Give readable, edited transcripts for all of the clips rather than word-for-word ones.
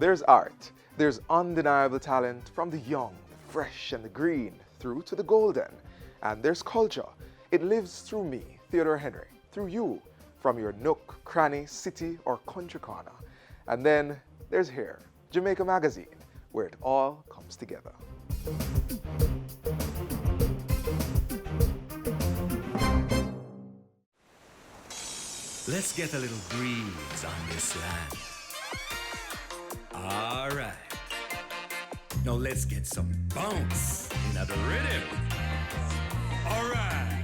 There's art, there's undeniable talent from the young, the fresh and the green through to the golden. And there's culture. It lives through me, Theodore Henry, through you, from your nook, cranny, city or country corner. And then there's here, Jamaica Magazine, where it all comes together. Let's get a little breeze on this land. All right. Now let's get some bounce in the rhythm. All right.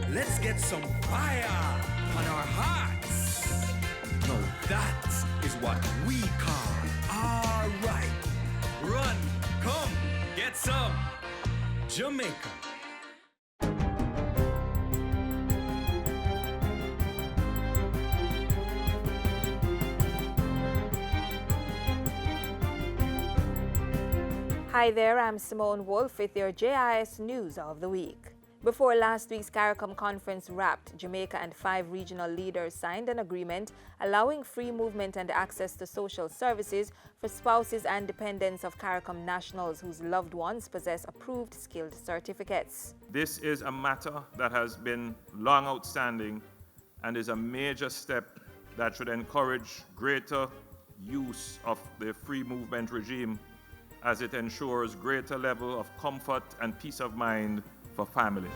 Let's get some fire on our hearts. Now that is what we call all right. Run, come, get some Jamaica. Hi there, I'm Simone Wolf with your JIS News of the Week. Before last week's CARICOM conference wrapped, Jamaica and 5 regional leaders signed an agreement allowing free movement and access to social services for spouses and dependents of CARICOM nationals whose loved ones possess approved skilled certificates. This is a matter that has been long outstanding and is a major step that should encourage greater use of the free movement regime as it ensures greater level of comfort and peace of mind for families.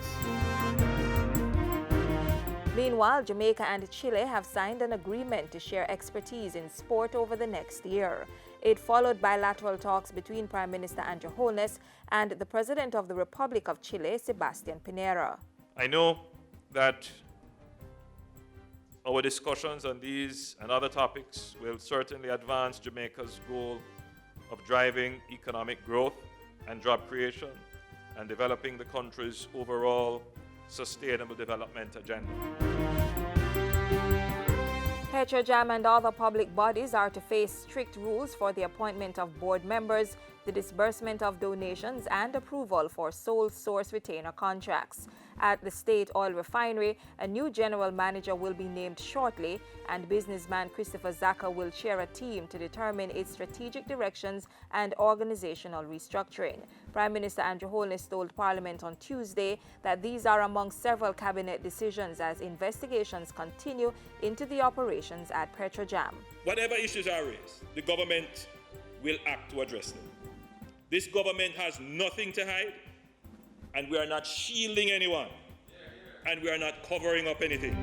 Meanwhile, Jamaica and Chile have signed an agreement to share expertise in sport over the next year. It followed bilateral talks between Prime Minister Andrew Holness and the President of the Republic of Chile, Sebastián Piñera. I know that our discussions on these and other topics will certainly advance Jamaica's goal of driving economic growth and job creation and developing the country's overall sustainable development agenda. Petrojam and other public bodies are to face strict rules for the appointment of board members, the disbursement of donations, and approval for sole source retainer contracts. At the State Oil Refinery, a new general manager will be named shortly, and businessman Christopher Zaka will chair a team to determine its strategic directions and organizational restructuring. Prime Minister Andrew Holness told Parliament on Tuesday that these are among several cabinet decisions as investigations continue into the operations at Petrojam. Whatever issues are raised, the government will act to address them. This government has nothing to hide, and we are not shielding anyone, and we are not covering up anything.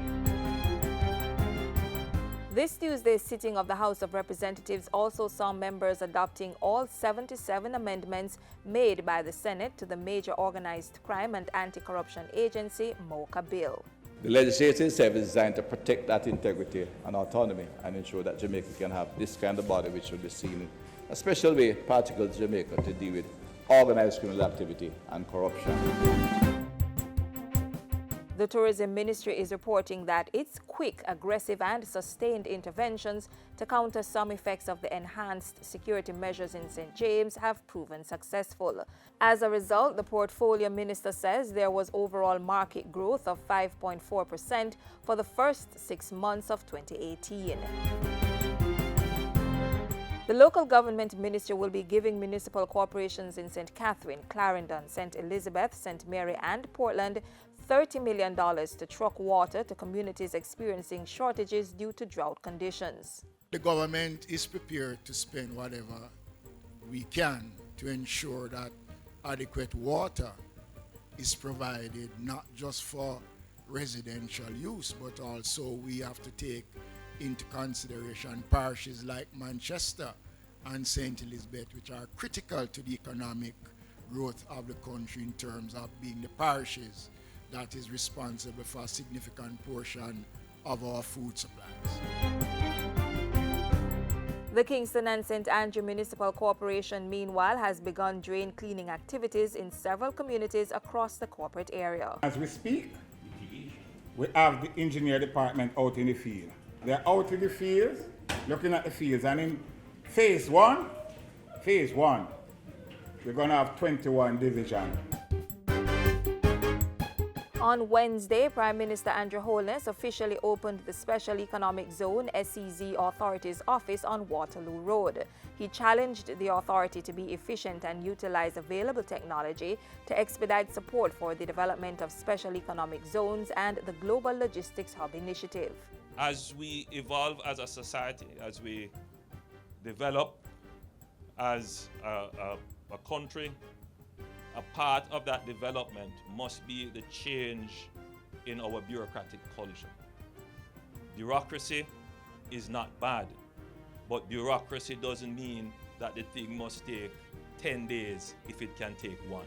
This Tuesday's sitting of the House of Representatives also saw members adopting all 77 amendments made by the Senate to the Major Organized Crime and Anti-Corruption Agency, MOCA bill. The legislation itself is designed to protect that integrity and autonomy and ensure that Jamaica can have this kind of body which will be seen in a special way, particularly to Jamaica, to deal with organized criminal activity and corruption. The Tourism Ministry is reporting that its quick, aggressive and sustained interventions to counter some effects of the enhanced security measures in St. James have proven successful. As a result, the Portfolio Minister says there was overall market growth of 5.4% for the first 6 months of 2018. The local government ministry will be giving municipal corporations in St. Catherine, Clarendon, St. Elizabeth, St. Mary and Portland $30 million to truck water to communities experiencing shortages due to drought conditions. The government is prepared to spend whatever we can to ensure that adequate water is provided, not just for residential use, but also we have to take into consideration parishes like Manchester and St. Elizabeth, which are critical to the economic growth of the country in terms of being the parishes that is responsible for a significant portion of our food supplies. The Kingston and St. Andrew Municipal Corporation, meanwhile, has begun drain cleaning activities in several communities across the corporate area. As we speak, we have the engineer department out in the field. They're out in the fields, looking at the fields, and in phase one, we're going to have 21 divisions. On Wednesday, Prime Minister Andrew Holness officially opened the Special Economic Zone SEZ Authority's office on Waterloo Road. He challenged the authority to be efficient and utilize available technology to expedite support for the development of special economic zones and the Global Logistics Hub initiative. As we evolve as a society, as we develop as a country, a part of that development must be the change in our bureaucratic culture. Bureaucracy is not bad, but bureaucracy doesn't mean that the thing must take 10 days if it can take one.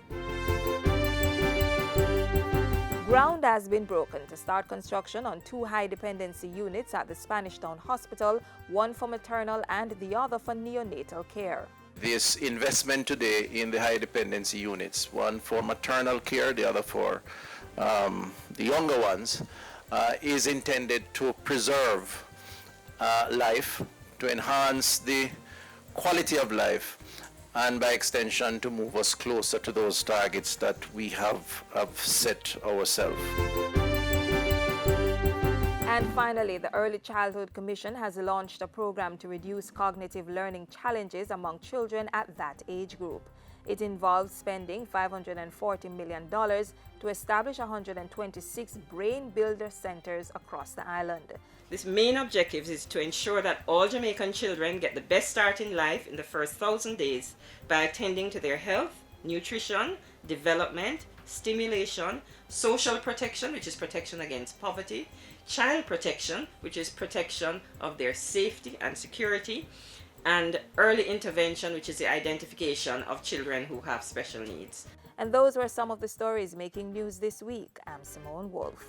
Ground has been broken to start construction on 2 high-dependency units at the Spanish Town Hospital, one for maternal and the other for neonatal care. This investment today in the high dependency units, one for maternal care, the other for the younger ones, is intended to preserve life, to enhance the quality of life, and by extension to move us closer to those targets that we have set ourselves. And finally, the Early Childhood Commission has launched a program to reduce cognitive learning challenges among children at that age group. It involves spending $540 million to establish 126 brain builder centers across the island. This main objective is to ensure that all Jamaican children get the best start in life in the first 1,000 days by attending to their health, nutrition, development, stimulation, social protection, which is protection against poverty, child protection, which is protection of their safety and security, and early intervention, which is the identification of children who have special needs. And those were some of the stories making news this week. I'm Simone Wolf.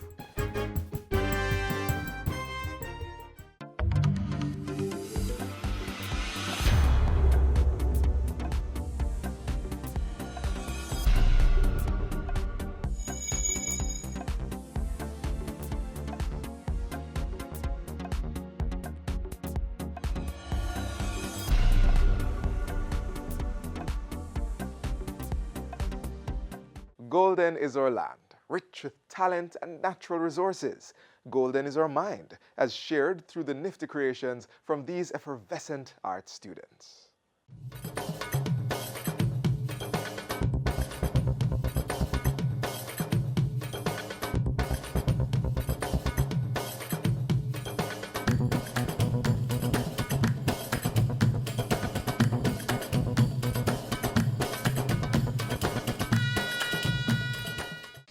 Golden is our land, rich with talent and natural resources. Golden is our mind, as shared through the nifty creations from these effervescent art students.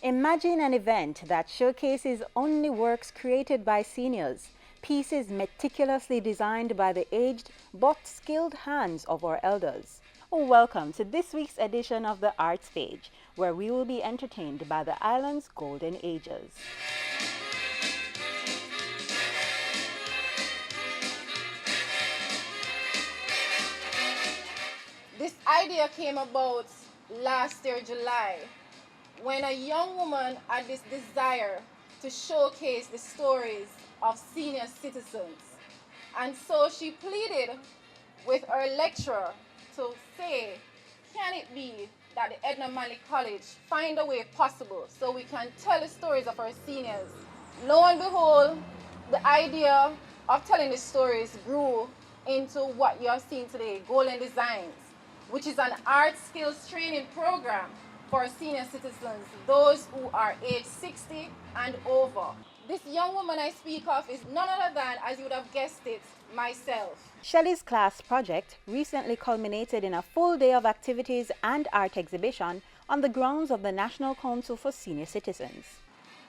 Imagine an event that showcases only works created by seniors, pieces meticulously designed by the aged but skilled hands of our elders. Welcome to this week's edition of the Art Stage, where we will be entertained by the island's golden ages. This idea came about last year, July, when a young woman had this desire to showcase the stories of senior citizens. And so she pleaded with her lecturer to say, can it be that the Edna Manley College find a way possible so we can tell the stories of our seniors? Lo and behold, the idea of telling the stories grew into what you are seeing today, Golden Designs, which is an art skills training program for senior citizens, those who are age 60 and over. This young woman I speak of is none other than, as you would have guessed it, myself. Shelley's class project recently culminated in a full day of activities and art exhibition on the grounds of the National Council for Senior Citizens.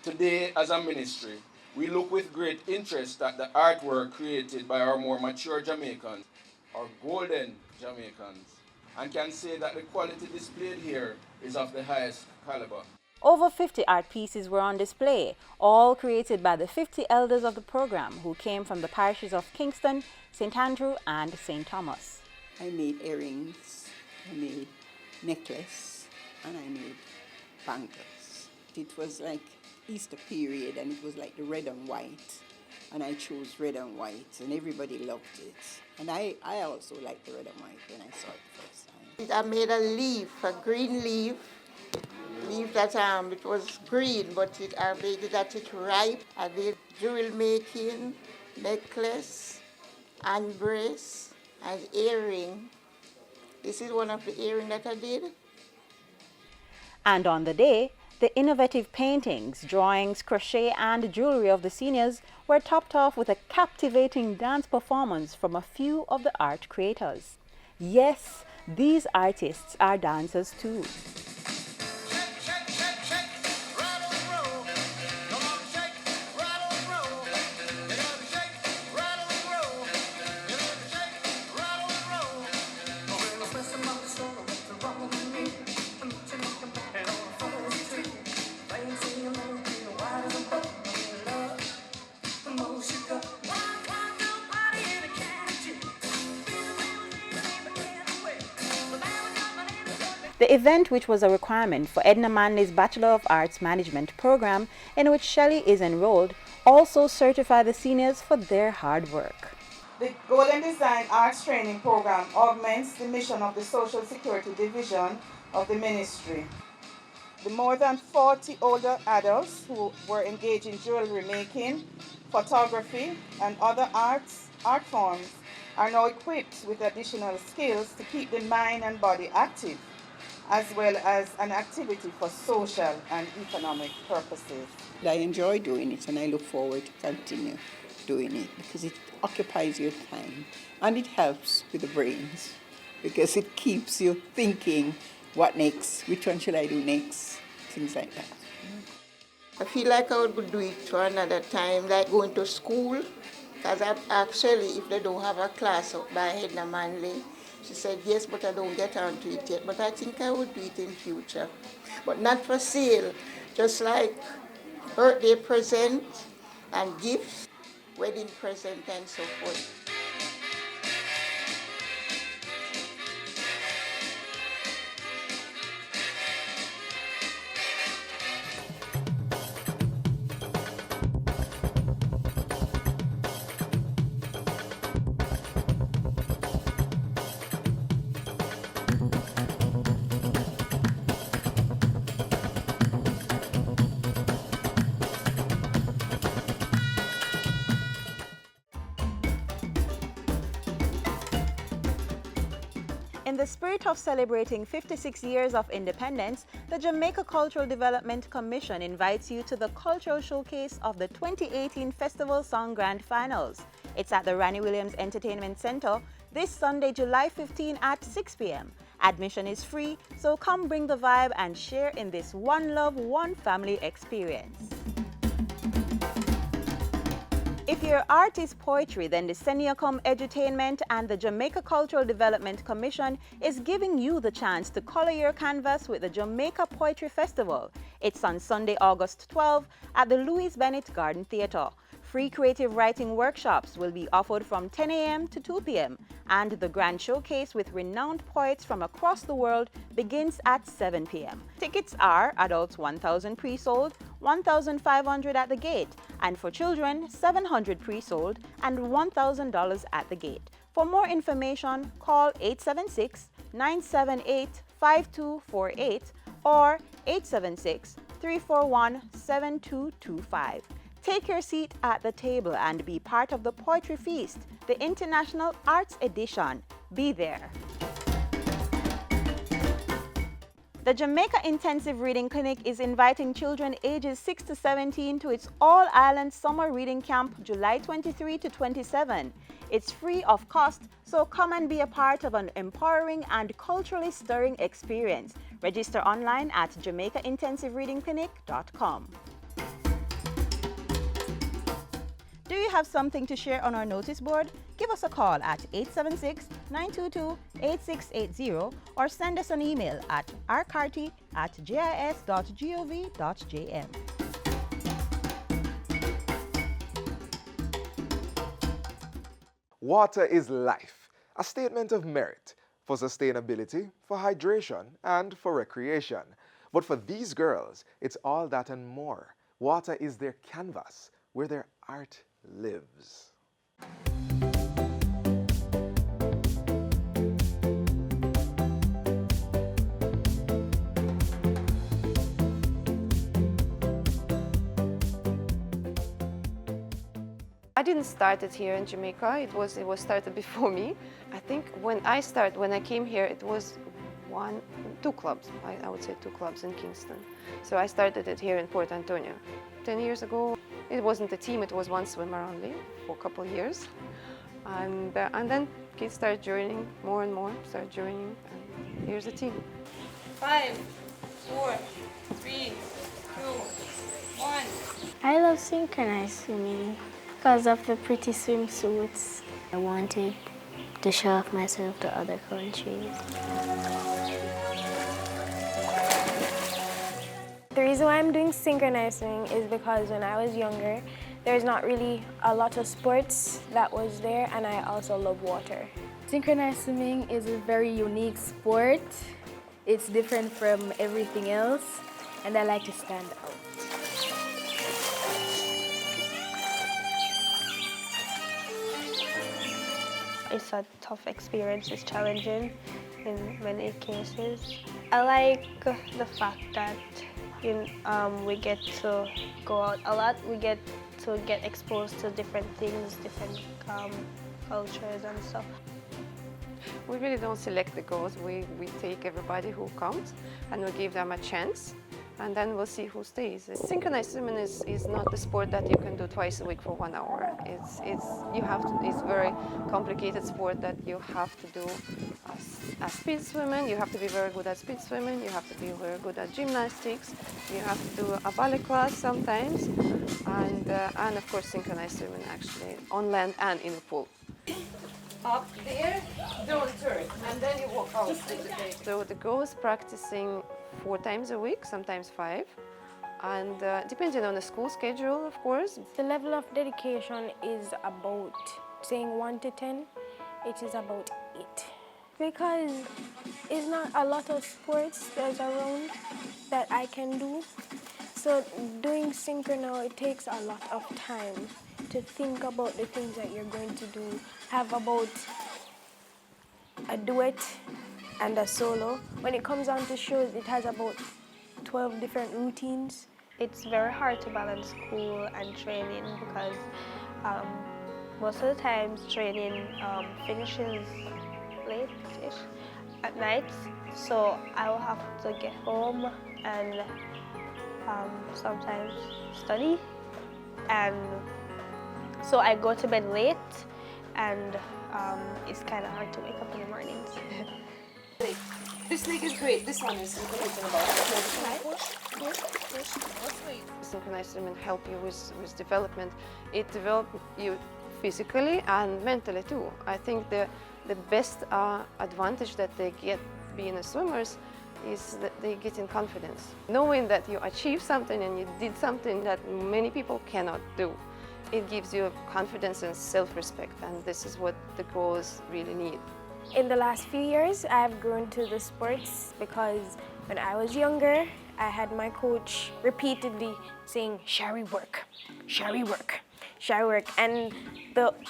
Today, as a ministry, we look with great interest at the artwork created by our more mature Jamaicans, our golden Jamaicans, and can say that the quality displayed here is of the highest caliber. Over 50 art pieces were on display, all created by the 50 elders of the program who came from the parishes of Kingston, St. Andrew and St. Thomas. I made earrings, I made necklace, and I made bangles. It was like Easter period and it was like the red and white, and I chose red and white and everybody loved it. And I also liked the red and white when I saw it first time. I made a leaf, a green leaf that that it was green, but I made it that it ripe. I did jewel making, necklace, and brace, and earring. This is one of the earring that I did. And on the day, the innovative paintings, drawings, crochet and jewelry of the seniors were topped off with a captivating dance performance from a few of the art creators. Yes, these artists are dancers too. The event, which was a requirement for Edna Manley's Bachelor of Arts Management program, in which Shelley is enrolled, also certified the seniors for their hard work. The Golden Design Arts Training Program augments the mission of the Social Security Division of the ministry. The more than 40 older adults who were engaged in jewelry making, photography, and other art forms are now equipped with additional skills to keep the mind and body active, as well as an activity for social and economic purposes. I enjoy doing it and I look forward to continue doing it because it occupies your time and it helps with the brains because it keeps you thinking, what next? Which one should I do next? Things like that. I feel like I would do it for another time, like going to school, because actually, if they don't have a class up by Edna Manley, she said, yes, but I don't get onto it yet. But I think I would do it in future. But not for sale, just like birthday present and gifts, wedding present and so forth. In the spirit of celebrating 56 years of independence, the Jamaica Cultural Development Commission invites you to the cultural showcase of the 2018 Festival Song Grand Finals. It's at the Ranny Williams Entertainment Center this Sunday, July 15 at 6 p.m. Admission is free, so come bring the vibe and share in this one love, one family experience. If your art is poetry, then the Seniacom Edutainment and the Jamaica Cultural Development Commission is giving you the chance to color your canvas with the Jamaica Poetry Festival. It's on Sunday, August 12 at the Louis Bennett Garden Theatre. Free creative writing workshops will be offered from 10 a.m. to 2 p.m. and the grand showcase with renowned poets from across the world begins at 7 p.m. Tickets are adults 1,000 pre-sold, 1,500 at the gate, and for children 700 pre-sold and $1,000 at the gate. For more information, call 876-978-5248 or 876-341-7225. Take your seat at the table and be part of the Poetry Feast, the International Arts Edition. Be there. The Jamaica Intensive Reading Clinic is inviting children ages 6 to 17 to its all-island summer reading camp July 23 to 27. It's free of cost, so come and be a part of an empowering and culturally stirring experience. Register online at jamaicaintensivereadingclinic.com. Do you have something to share on our notice board? Give us a call at 876-922-8680 or send us an email at rcarty@gis.gov.jm. Water is life, a statement of merit for sustainability, for hydration, and for recreation. But for these girls, it's all that and more. Water is their canvas, where their art lives. I didn't start it here in Jamaica. It was started before me. I think when I came here, it was two clubs. I would say two clubs in Kingston. So I started it here in Port Antonio. 10 years ago, it wasn't a team. It was one swimmer only for a couple of years, and then kids started joining more and more. Started joining, and here's a team. 5, 4, 3, 2, 1. I love synchronized swimming because of the pretty swimsuits. I wanted to show off myself to other countries. The reason why I'm doing synchronized swimming is because when I was younger, there's not really a lot of sports that was there, and I also love water. Synchronized swimming is a very unique sport. It's different from everything else, and I like to stand out. It's a tough experience, it's challenging in many cases. I like the fact that we get to go out a lot, we get to get exposed to different things, different cultures and stuff. We really don't select the girls. We take everybody who comes and we give them a chance, and then we'll see who stays. Synchronized swimming is not the sport that you can do twice a week for 1 hour. It's a very complicated sport that you have to do as speed swimming. You have to be very good at speed swimming. You have to be very good at gymnastics. You have to do a ballet class sometimes, and of course synchronized swimming actually on land and in a pool. Up there, don't turn, and then you walk out. So the girl is practicing 4 times a week, sometimes 5, and depending on the school schedule, of course. The level of dedication is about, saying 1 to 10, it is about 8. Because it's not a lot of sports there's around that I can do. So doing synchro, it takes a lot of time to think about the things that you're going to do. Have about a duet and a solo. When it comes on to shows, it has about 12 different routines. It's very hard to balance school and training because most of the times training finishes late-ish at night, so I will have to get home and sometimes study, and so I go to bed late, and it's kind of hard to wake up in the mornings. This leg is great. This one is about. Synchronized swimming help you with development. It develops you physically and mentally too. I think the best advantage that they get being a swimmers is that they get in confidence. Knowing that you achieved something and you did something that many people cannot do. It gives you confidence and self-respect, and this is what the girls really need. In the last few years, I've grown to the sports because when I was younger, I had my coach repeatedly saying, "Shall we work? Shall we work? Shall we work?" And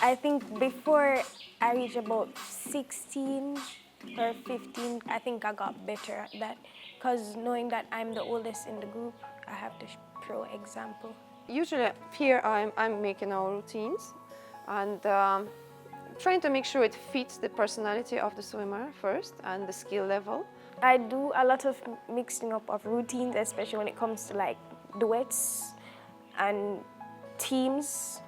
I think before I reached about 16 or 15, I think I got better at that because knowing that I'm the oldest in the group, I have to show example. Usually here I'm making our routines and trying to make sure it fits the personality of the swimmer first and the skill level. I do a lot of mixing up of routines, especially when it comes to like duets and teams,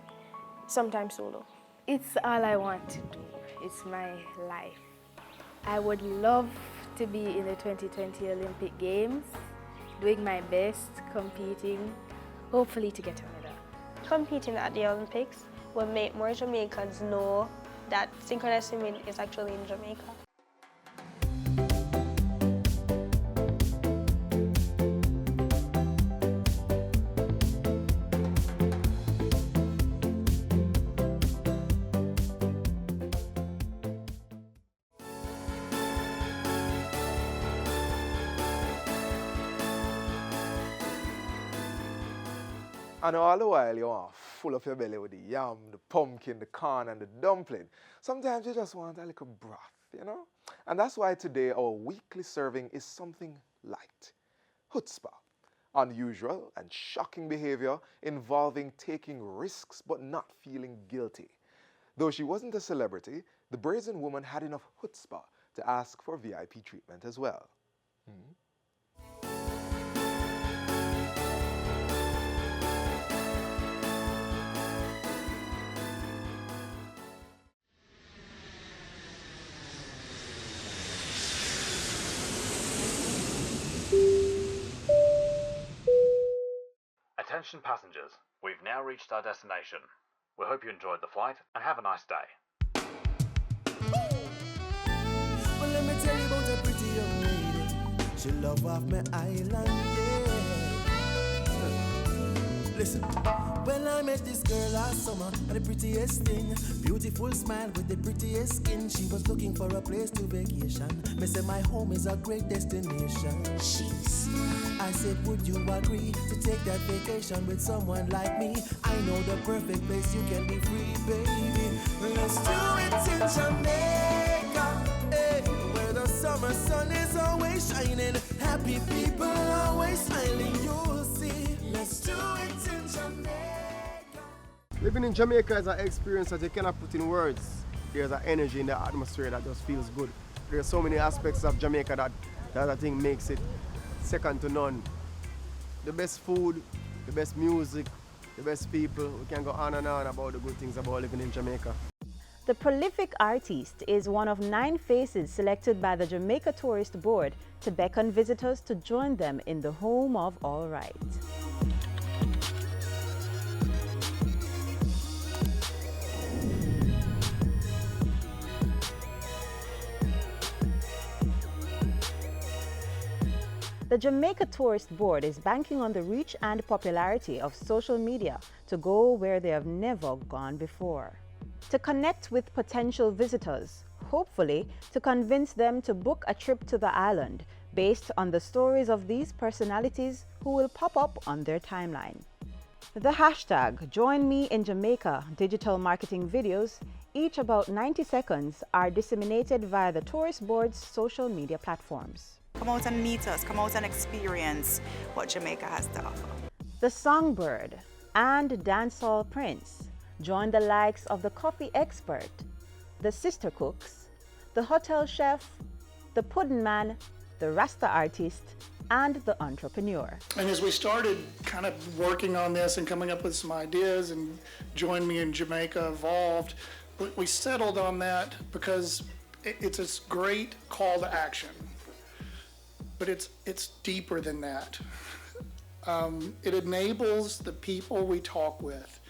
sometimes solo. It's all I want to do. It's my life. I would love to be in the 2020 Olympic Games, doing my best, competing, hopefully to get a medal. Competing at the Olympics will make more Jamaicans know that synchronized swimming is actually in Jamaica. And all the while you are full of your belly with the yam, the pumpkin, the corn and the dumpling. Sometimes you just want a little broth, you know? And that's why today our weekly serving is something light. Chutzpah. Unusual and shocking behavior involving taking risks but not feeling guilty. Though she wasn't a celebrity, the brazen woman had enough chutzpah to ask for VIP treatment as well. Attention passengers, we've now reached our destination. We hope you enjoyed the flight and have a nice day. Well, let me tell you about a pretty young lady. She love off my island, yeah. Listen, well, I met this girl last summer, and the prettiest thing, beautiful smile with the prettiest skin. She was looking for a place to vacation. Me say my home is a great destination. I said, would you agree to take that vacation with someone like me? I know the perfect place you can be free, baby. Let's do it in Jamaica, hey, where the summer sun is always shining. Happy people always smiling, you'll see. Let's do it in Jamaica. Living in Jamaica is an experience that you cannot put in words. There's an energy in the atmosphere that just feels good. There are so many aspects of Jamaica that I think makes it second to none. The best food, the best music, the best people. We can go on and on about the good things about living in Jamaica. The prolific artist is one of 9 faces selected by the Jamaica Tourist Board to beckon visitors to join them in the home of all right. The Jamaica Tourist Board is banking on the reach and popularity of social media to go where they have never gone before. To connect with potential visitors, hopefully to convince them to book a trip to the island based on the stories of these personalities who will pop up on their timeline. The hashtag Join Me in Jamaica digital marketing videos, each about 90 seconds, are disseminated via the Tourist Board's social media platforms. Come out and meet us, come out and experience what Jamaica has to offer. The Songbird and Dancehall Prince join the likes of the coffee expert, the sister cooks, the hotel chef, the pudding man, the Rasta artist, and the entrepreneur. And as we started kind of working on this and coming up with some ideas, and Join Me in Jamaica evolved, we settled on that because it's a great call to action. But it's deeper than that. It enables the people we talk with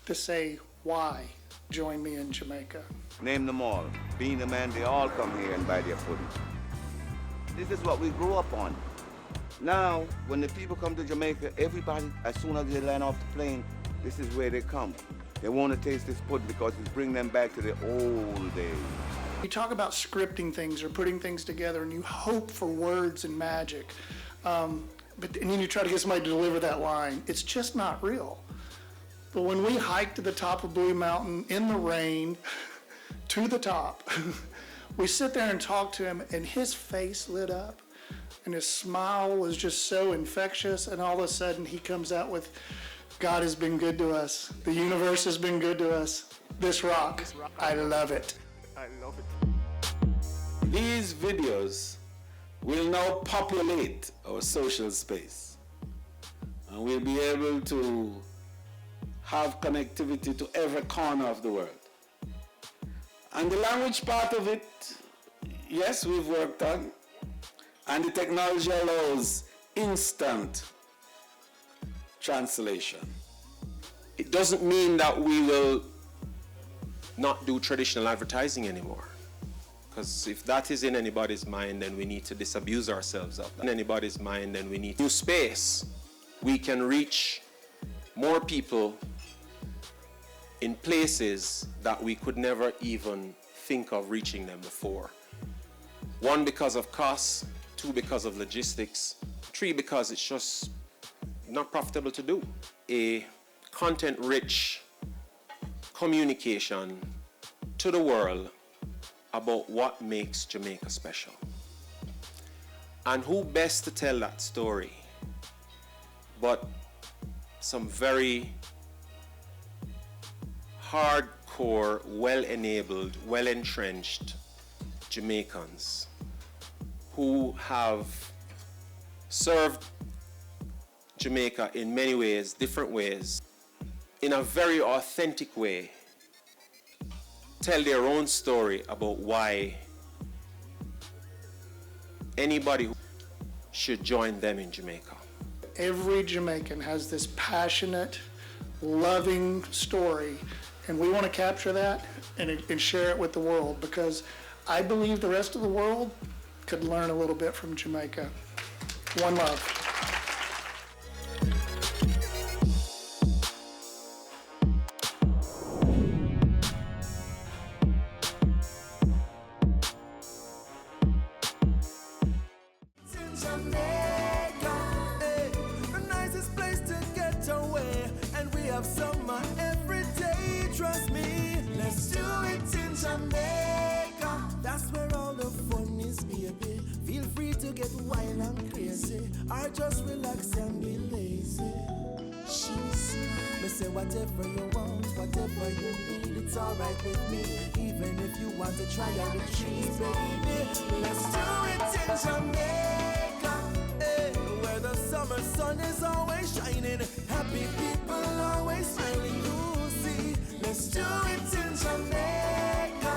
to say, why join me in Jamaica? Name them all. Being a man, they all come here and buy their pudding. This is what we grew up on. Now, when the people come to Jamaica, everybody, as soon as they land off the plane, this is where they come. They want to taste this pudding because it's bringing them back to the old days. You talk about scripting things or putting things together and you hope for words and magic, and then you try to get somebody to deliver that line. It's just not real. But when we hiked to the top of Blue Mountain in the rain, to the top, we sit there and talk to him and his face lit up and his smile was just so infectious, and all of a sudden he comes out with, God has been good to us. The universe has been good to us. This rock, I love it. I love it. These videos will now populate our social space, and we'll be able to have connectivity to every corner of the world. And the language part of it, yes, we've worked on, and the technology allows instant translation. It doesn't mean that we will not do traditional advertising anymore. Because if that is in anybody's mind, then we need to disabuse ourselves of that. In anybody's mind, then we need new space. We can reach more people in places that we could never even think of reaching them before. 1, because of costs, 2, because of logistics, 3, because it's just not profitable to do. A content-rich communication to the world about what makes Jamaica special. And who best to tell that story but some very hardcore, well-enabled, well-entrenched Jamaicans who have served Jamaica in many ways, different ways, in a very authentic way, tell their own story about why anybody should join them in Jamaica. Every Jamaican has this passionate, loving story, and we want to capture that and share it with the world, because I believe the rest of the world could learn a little bit from Jamaica. One love. Whatever you want, whatever you need, it's alright with me. Even if you want to try out the trees, baby, let's do it in Jamaica, where the summer sun is always shining, happy people always smiling. You see, let's do it in Jamaica,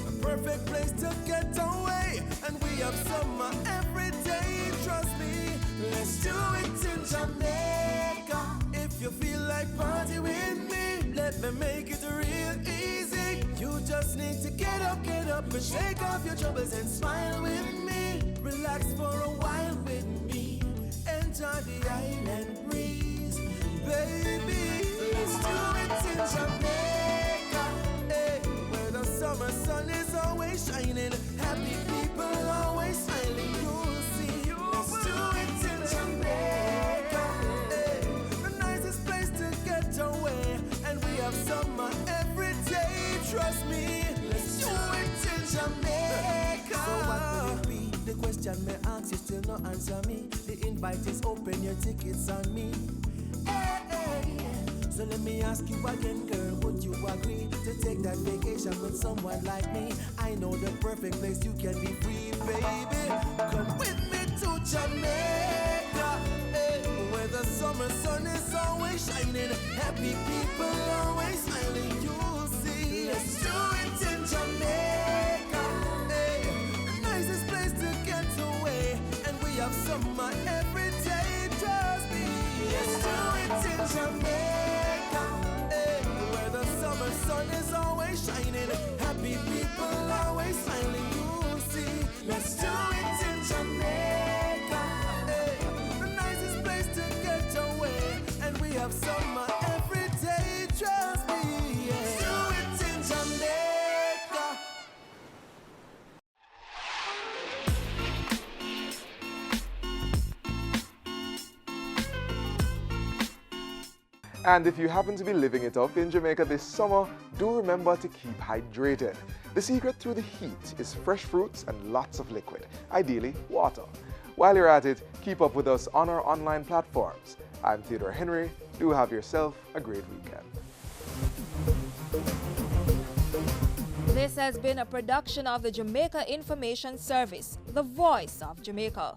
a perfect place to get away, and we have summer every day. Trust me, let's do it in Jamaica. If you feel like party with me, let me make it real easy. You just need to get up and shake off your troubles and smile with me. Relax for a while with me. Enjoy the island breeze, baby. Let's do it in Jamaica, where the summer sun is always shining, happy people always smiling. You'll see, let's do it in Jamaica, away, and we have summer every day. Trust me, let's do it in Jamaica. So what will it be? The question may ask, you still no answer me. The invite is open, your tickets on me. Hey. So let me ask you again, girl, would you agree to take that vacation with someone like me? I know the perfect place you can be free, baby. Come with me to Jamaica, where the summer sun is always shining, happy people always smiling. You'll see, let's do it in Jamaica, the nicest place to get away, and we have summer every day. Trust me, let's do it in Jamaica, where the summer sun is always shining, happy people always smiling. You'll see, let's do it in Jamaica, the nicest place to get away, and we have summer every day. Trust me, let's do it in Jamaica. And if you happen to be living it up in Jamaica this summer, do remember to keep hydrated. The secret through the heat is fresh fruits and lots of liquid, ideally water. While you're at it, keep up with us on our online platforms. I'm Theodore Henry. Do have yourself a great weekend. This has been a production of the Jamaica Information Service, the voice of Jamaica.